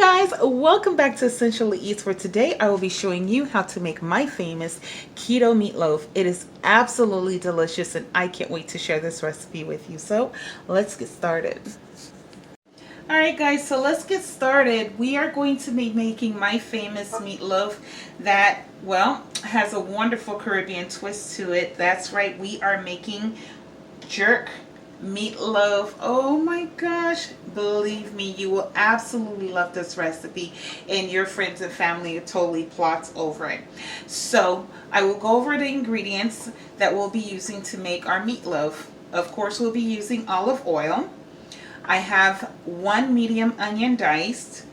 Hi guys, welcome back to Essentially Eats, where today I will be showing you how to make my famous keto meatloaf. It is absolutely delicious and I can't wait to share this recipe with you. So let's get started. Alright guys, so let's get started. We are going to be making my famous meatloaf that, well, has a wonderful Caribbean twist to it. That's right, we are making jerk meatloaf. Oh my gosh, believe me, you will absolutely love this recipe and your friends and family are totally plots over it. So I will go over the ingredients that we'll be using to make our meatloaf. Of course, we'll be using olive oil. I have 1 medium onion diced.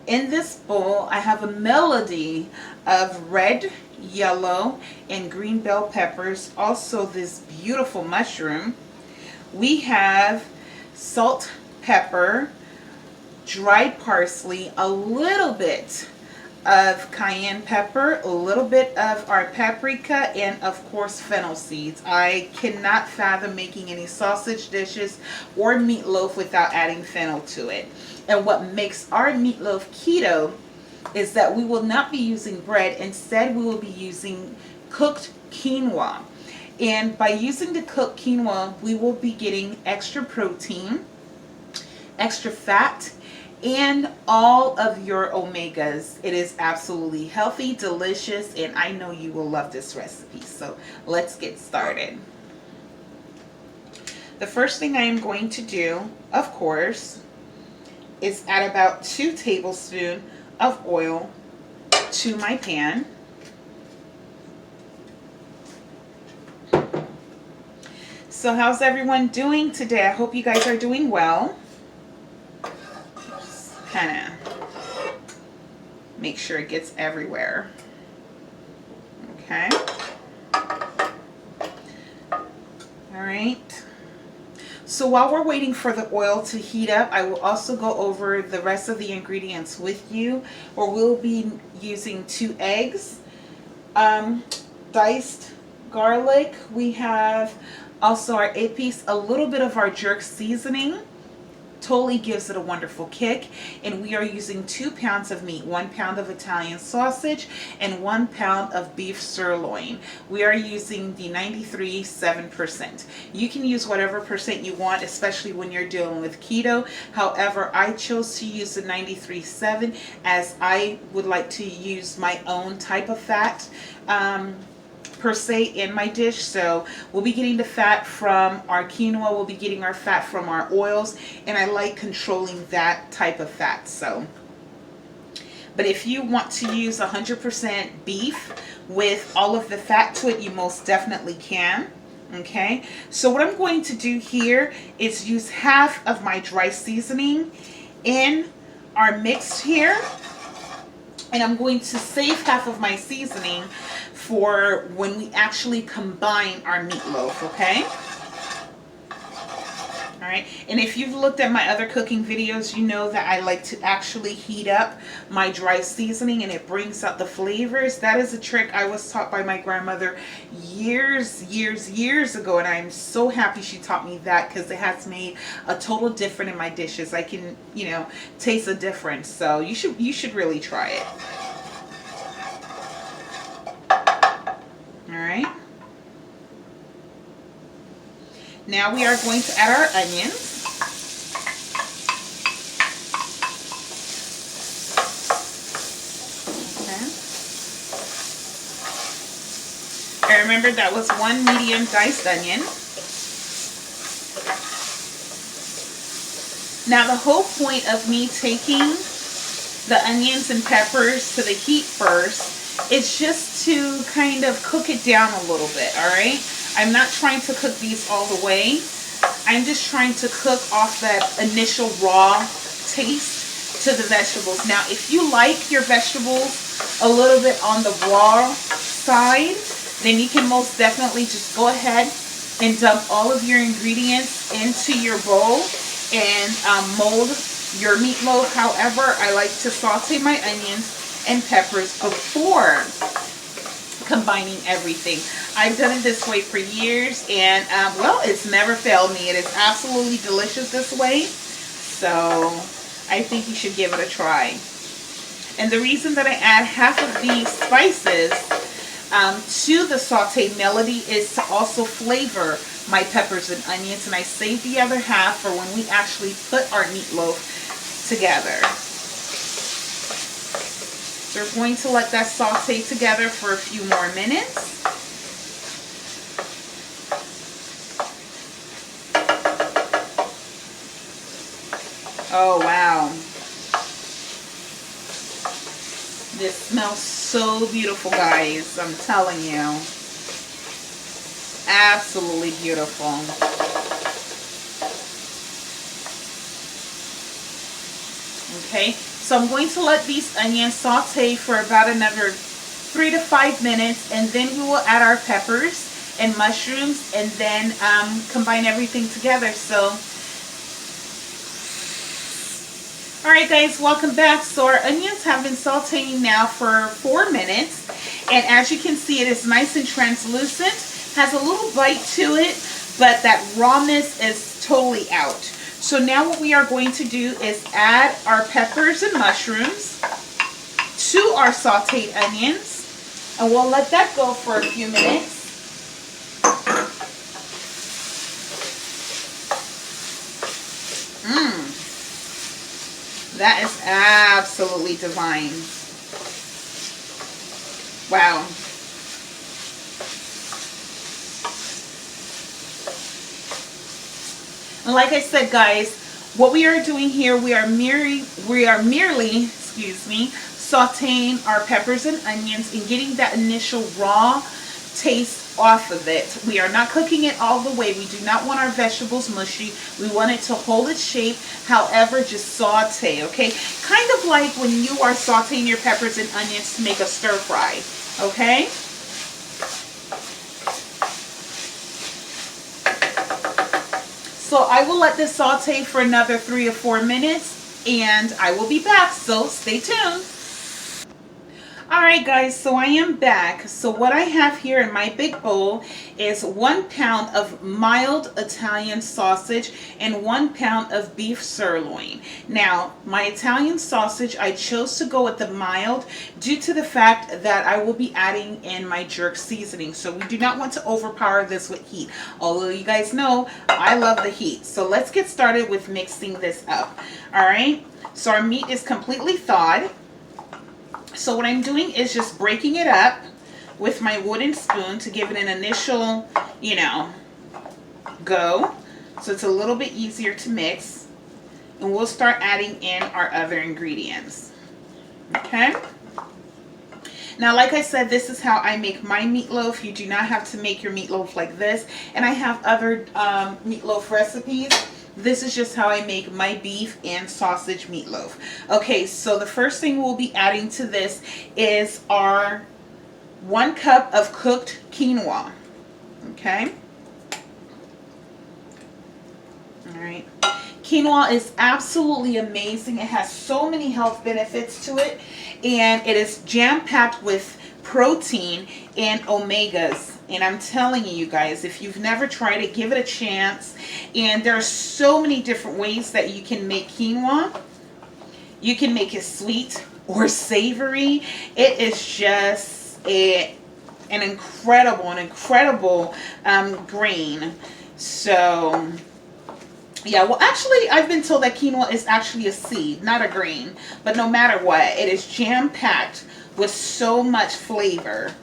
In this bowl I have a melody of red, yellow, and green bell peppers. Also this beautiful mushroom. We have salt, pepper, dried parsley, a little bit of cayenne pepper, a little bit of our paprika, and of course fennel seeds. I cannot fathom making any sausage dishes or meatloaf without adding fennel to it. And what makes our meatloaf keto is that we will not be using bread. Instead, we will be using cooked quinoa. And by using the cooked quinoa, we will be getting extra protein, extra fat, and all of your omegas. It is absolutely healthy, delicious, and I know you will love this recipe. So let's get started. The first thing I am going to do, of course, is add about 2 tablespoons of oil to my pan. So how's everyone doing today? I hope you guys are doing well. Just kind of make sure it gets everywhere. Okay. All right. So while we're waiting for the oil to heat up, I will also go over the rest of the ingredients with you, where we'll be using 2 eggs, diced garlic. We have also our épices, a little bit of our jerk seasoning. Totally gives it a wonderful kick. And we are using 2 pounds of meat, 1 pound of Italian sausage and 1 pound of beef sirloin. We are using the 93.7%. You can use whatever percent you want, especially when you're dealing with keto. However, I chose to use the 93.7 as I would like to use my own type of fat per se in my dish. So we'll be getting the fat from our quinoa, we'll be getting our fat from our oils, and I like controlling that type of fat. So, but if you want to use 100% beef with all of the fat to it, you most definitely can. Okay, so what I'm going to do here is use half of my dry seasoning in our mix here, and I'm going to save half of my seasoning for when we actually combine our meatloaf. Okay. All right. And if you've looked at my other cooking videos, you know that I like to actually heat up my dry seasoning and it brings out the flavors. That is a trick I was taught by my grandmother years ago, and I'm so happy she taught me that, because it has made a total difference in my dishes. I can, taste a difference. So you should really try it. Alright. Now we are going to add our onions. Okay. And remember, that was 1 medium diced onion. Now the whole point of me taking the onions and peppers to the heat first, it's just to kind of cook it down a little bit. All right, I'm not trying to cook these all the way. I'm just trying to cook off that initial raw taste to the vegetables. Now if you like your vegetables a little bit on the raw side, then you can most definitely just go ahead and dump all of your ingredients into your bowl and mold your meatloaf. However, I like to saute my onions and peppers before combining everything. I've done it this way for years, and well, it's never failed me. It is absolutely delicious this way. So I think you should give it a try. And the reason that I add half of these spices to the saute melody is to also flavor my peppers and onions, and I save the other half for when we actually put our meatloaf together. So we're going to let that saute together for a few more minutes. Oh wow. This smells so beautiful, guys. I'm telling you. Absolutely beautiful. Okay, so I'm going to let these onions saute for about another 3 to 5 minutes, and then we will add our peppers and mushrooms, and then combine everything together. So alright guys, welcome back. So our onions have been sauteing now for 4 minutes, and as you can see, it is nice and translucent, has a little bite to it, but that rawness is totally out. So now what we are going to do is add our peppers and mushrooms to our sauteed onions, and we'll let that go for a few minutes. That is absolutely divine. Wow. And like I said, guys, what we are doing here, we are merely, excuse me, sauteing our peppers and onions and getting that initial raw taste off of it. We are not cooking it all the way. We do not want our vegetables mushy. We want it to hold its shape. However, just saute, okay? Kind of like when you are sauteing your peppers and onions to make a stir fry, okay? So I will let this saute for another 3 or 4 minutes, and I will be back, so stay tuned. Alright guys, so I am back. So what I have here in my big bowl is 1 pound of mild Italian sausage and 1 pound of beef sirloin. Now, my Italian sausage, I chose to go with the mild due to the fact that I will be adding in my jerk seasoning. So we do not want to overpower this with heat. Although you guys know, I love the heat. So let's get started with mixing this up. Alright, so our meat is completely thawed. So what I'm doing is just breaking it up with my wooden spoon to give it an initial, you know, go. So it's a little bit easier to mix. And we'll start adding in our other ingredients. Okay? Now, like I said, this is how I make my meatloaf. You do not have to make your meatloaf like this. And I have other meatloaf recipes. This is just how I make my beef and sausage meatloaf. Okay, so the first thing we'll be adding to this is our 1 cup of cooked quinoa. Okay. All right. Quinoa is absolutely amazing. It has so many health benefits to it, and it is jam-packed with protein and omegas. And I'm telling you guys, if you've never tried it, give it a chance. And there are so many different ways that you can make quinoa. You can make it sweet or savory. It is just an incredible grain. So yeah, well actually I've been told that quinoa is actually a seed, not a grain. But no matter what, it is jam-packed with so much flavor.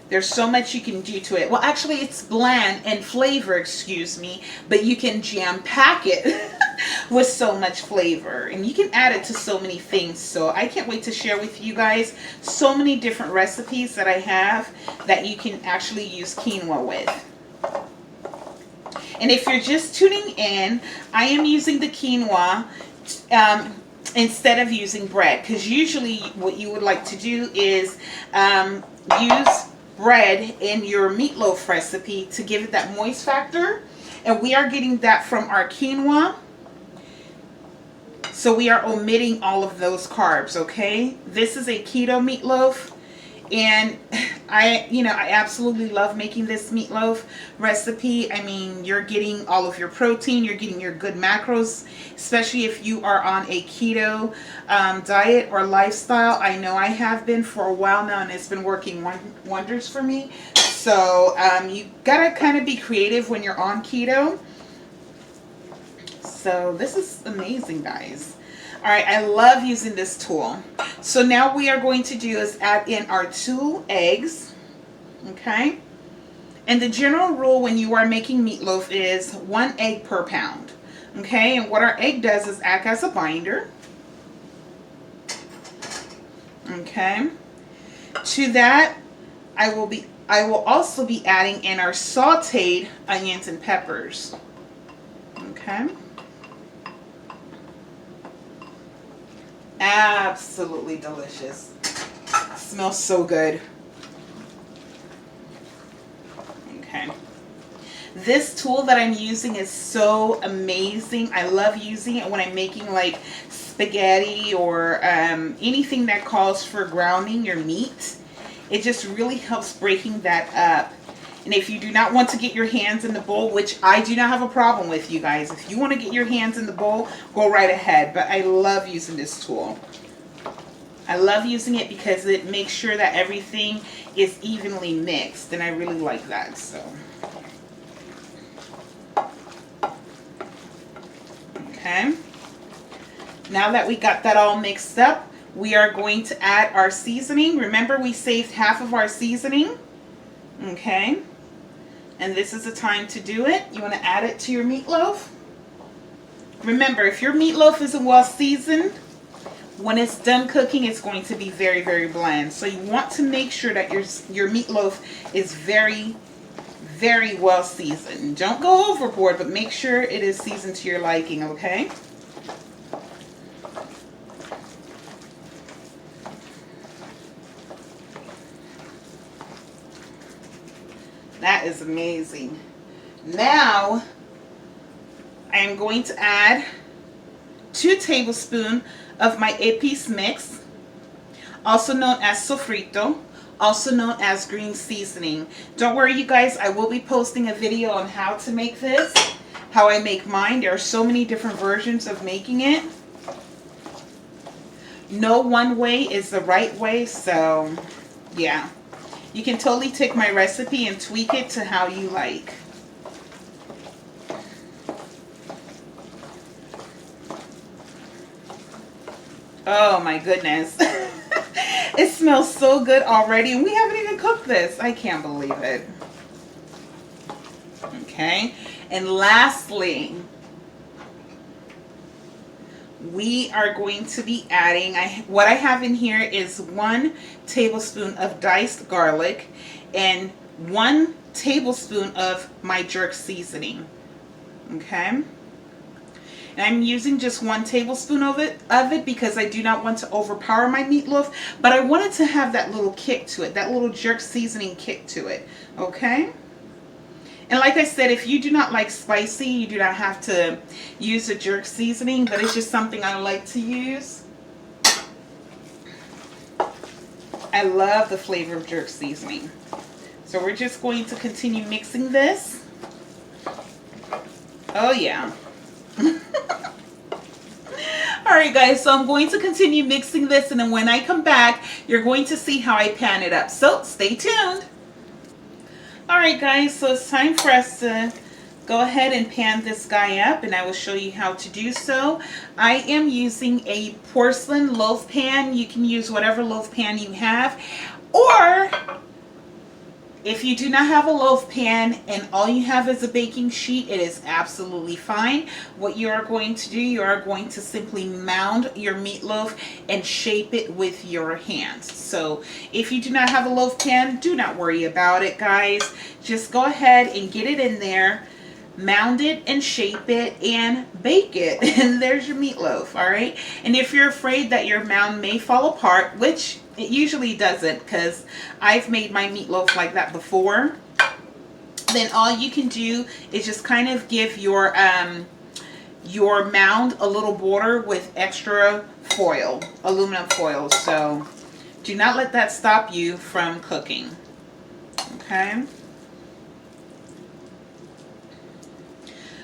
There's so much you can do to it. Well, actually, it's bland in flavor, excuse me, but you can jam-pack it with so much flavor. And you can add it to so many things. So I can't wait to share with you guys so many different recipes that I have that you can actually use quinoa with. And if you're just tuning in, I am using the quinoa instead of using bread. Because usually what you would like to do is use bread in your meatloaf recipe to give it that moist factor, and we are getting that from our quinoa, so we are omitting all of those carbs. Okay, this is a keto meatloaf, and I absolutely love making this meatloaf recipe. I mean, you're getting all of your protein, you're getting your good macros, especially if you are on a keto diet or lifestyle. I know I have been for a while now, and it's been working wonders for me. So you gotta kind of be creative when you're on keto. So this is amazing, guys. All right, I love using this tool. So now we are going to do is add in our 2 eggs, okay? And the general rule when you are making meatloaf is 1 egg per pound, okay? And what our egg does is act as a binder, okay? To that, I will also be adding in our sauteed onions and peppers, okay? Absolutely delicious. Smells so good. Okay. This tool that I'm using is so amazing. I love using it when I'm making like spaghetti or anything that calls for grounding your meat. It just really helps breaking that up. And if you do not want to get your hands in the bowl, which I do not have a problem with, you guys. If you want to get your hands in the bowl, go right ahead. But I love using this tool. I love using it because it makes sure that everything is evenly mixed. And I really like that. So, okay. Now that we got that all mixed up, we are going to add our seasoning. Remember, we saved half of our seasoning. Okay. And this is the time to do it. You want to add it to your meatloaf. Remember, if your meatloaf isn't well seasoned, when it's done cooking, it's going to be very, very bland. So you want to make sure that your meatloaf is very, very well seasoned. Don't go overboard, but make sure it is seasoned to your liking, okay? That is amazing. Now, I am going to add 2 tablespoons of my épice mix, also known as sofrito, also known as green seasoning. Don't worry, you guys, I will be posting a video on how to make this, how I make mine. There are so many different versions of making it. No one way is the right way, so yeah. You can totally take my recipe and tweak it to how you like. Oh my goodness. It smells so good already, and we haven't even cooked this. I can't believe it. Okay. And lastly, we are going to be adding, what I have in here is 1 tablespoon of diced garlic and 1 tablespoon of my jerk seasoning. Okay. And I'm using just 1 tablespoon of it because I do not want to overpower my meatloaf, but I wanted to have that little kick to it, that little jerk seasoning kick to it. Okay. And like I said, if you do not like spicy, you do not have to use a jerk seasoning, but it's just something I like to use. I love the flavor of jerk seasoning. So we're just going to continue mixing this. Oh yeah. Alright guys, so I'm going to continue mixing this, and then when I come back, you're going to see how I pan it up. So stay tuned. Alright guys, so it's time for us to go ahead and pan this guy up, and I will show you how to do so. I am using a porcelain loaf pan. You can use whatever loaf pan you have, or if you do not have a loaf pan and all you have is a baking sheet, it is absolutely fine. What you are going to do, you are going to simply mound your meatloaf and shape it with your hands. So if you do not have a loaf pan, do not worry about it, guys. Just go ahead and get it in there, mound it and shape it and bake it, and there's your meatloaf. All right. And if you're afraid that your mound may fall apart, which it usually doesn't, because I've made my meatloaf like that before, then all you can do is just kind of give your mound a little border with extra foil, aluminum foil. So do not let that stop you from cooking. Okay.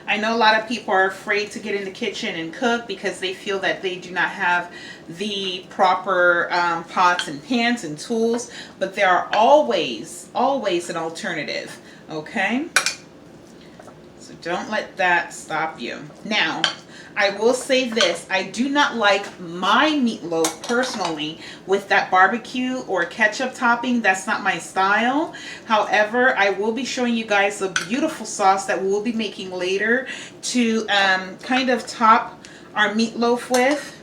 I know a lot of people are afraid to get in the kitchen and cook because they feel that they do not have the proper pots and pans and tools, but there are always an alternative. Okay. So don't let that stop you. Now, I will say this. I do not like my meatloaf personally with that barbecue or ketchup topping. That's not my style. However, I will be showing you guys a beautiful sauce that we'll be making later to kind of top our meatloaf with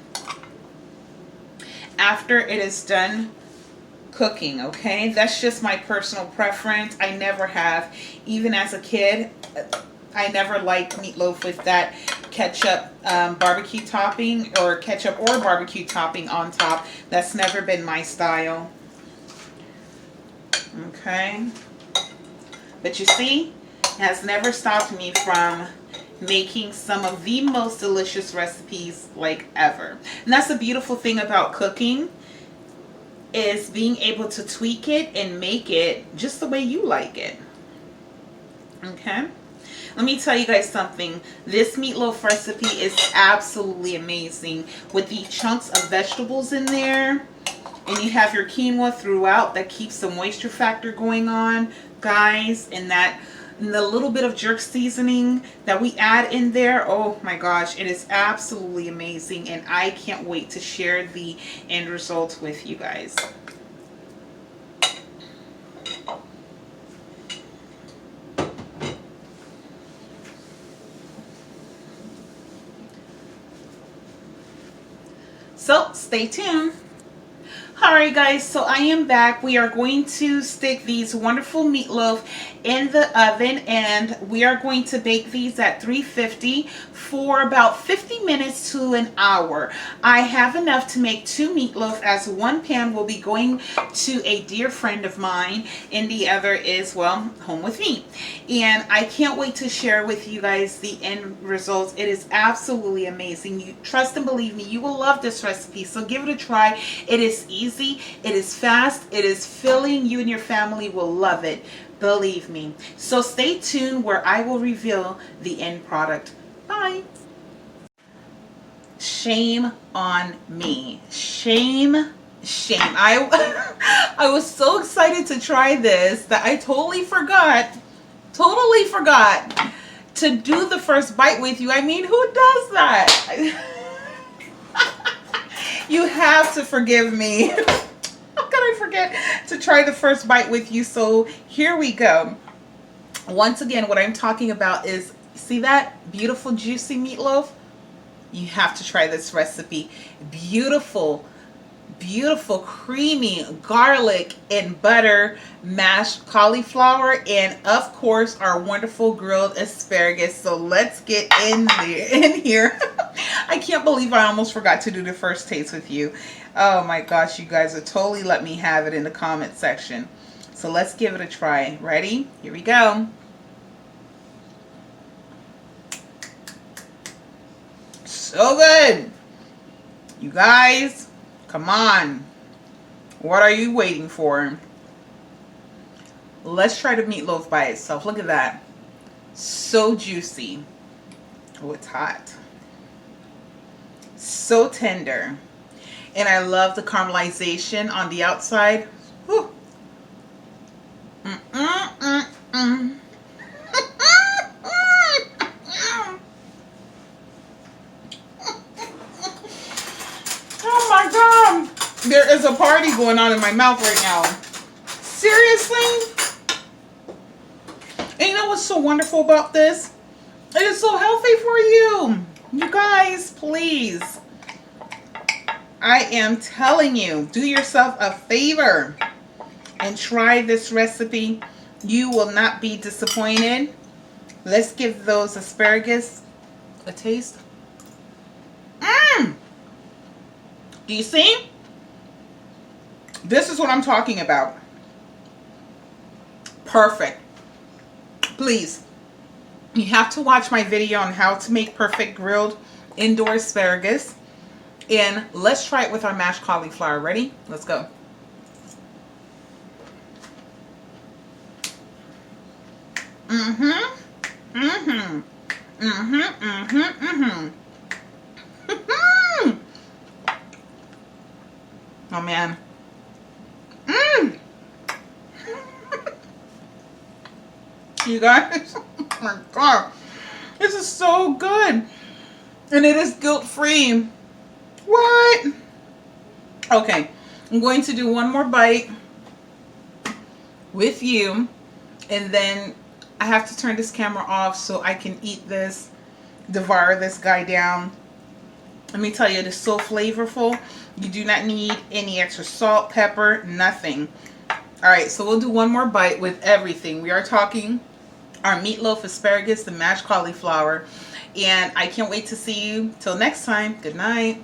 after it is done cooking. Okay, that's just my personal preference. I never have, even as a kid, I never liked meatloaf with that ketchup barbecue topping, or ketchup or barbecue topping on top. That's never been my style. Okay, but you see, it has never stopped me from making some of the most delicious recipes like ever. And that's the beautiful thing about cooking, is being able to tweak it and make it just the way you like it. Okay, let me tell you guys something. This meatloaf recipe is absolutely amazing with the chunks of vegetables in there, and you have your quinoa throughout that keeps the moisture factor going on, guys, and the little bit of jerk seasoning that we add in there. Oh my gosh, it is absolutely amazing, and I can't wait to share the end result with you guys. So stay tuned. Alright guys, so I am back. We are going to stick these wonderful meatloaf in the oven, and we are going to bake these at 350 for about 50 minutes to an hour. I have enough to make 2 meatloaf, as one pan will be going to a dear friend of mine and the other is, well, home with me. And I can't wait to share with you guys the end results. It is absolutely amazing. You trust and believe me, you will love this recipe, so give it a try. It is easy, it is fast, it is filling. You and your family will love it, believe me. So stay tuned where I will reveal the end product. Bye. Shame on me. Shame. I was so excited to try this that I totally forgot to do the first bite with you. I mean, who does that? You have to forgive me. How could I forget to try the first bite with you? So here we go. Once again, what I'm talking about is, see that beautiful juicy meatloaf? You have to try this recipe. Beautiful creamy garlic and butter mashed cauliflower, and of course our wonderful grilled asparagus. So let's get in here. I can't believe I almost forgot to do the first taste with you. Oh my gosh, you guys would totally let me have it in the comment section. So let's give it a try. Ready? Here we go. So good. You guys, come on. What are you waiting for? Let's try the meatloaf by itself. Look at that. So juicy. Oh, it's hot. So tender. And I love the caramelization on the outside. Whew. Oh my God. There is a party going on in my mouth right now. Seriously? And you know what's so wonderful about this? It is so healthy for you. You guys, please. I am telling you, do yourself a favor and try this recipe. You will not be disappointed. Let's give those asparagus a taste. Do you see? This is what I'm talking about. Perfect. Please, you have to watch my video on how to make perfect grilled indoor asparagus. And let's try it with our mashed cauliflower. Ready? Let's go. Mm-hmm. Mm-hmm. Mm-hmm. Mm-hmm. Mm-hmm. Oh man. Mm. You guys. Oh my god. This is so good. And it is guilt-free. What? Okay. I'm going to do one more bite with you. And then I have to turn this camera off so I can eat this, devour this guy down. Let me tell you, it is so flavorful. You do not need any extra salt, pepper, nothing. All right, so we'll do one more bite with everything. We are talking our meatloaf, asparagus, the mashed cauliflower. And I can't wait to see you. Till next time, good night.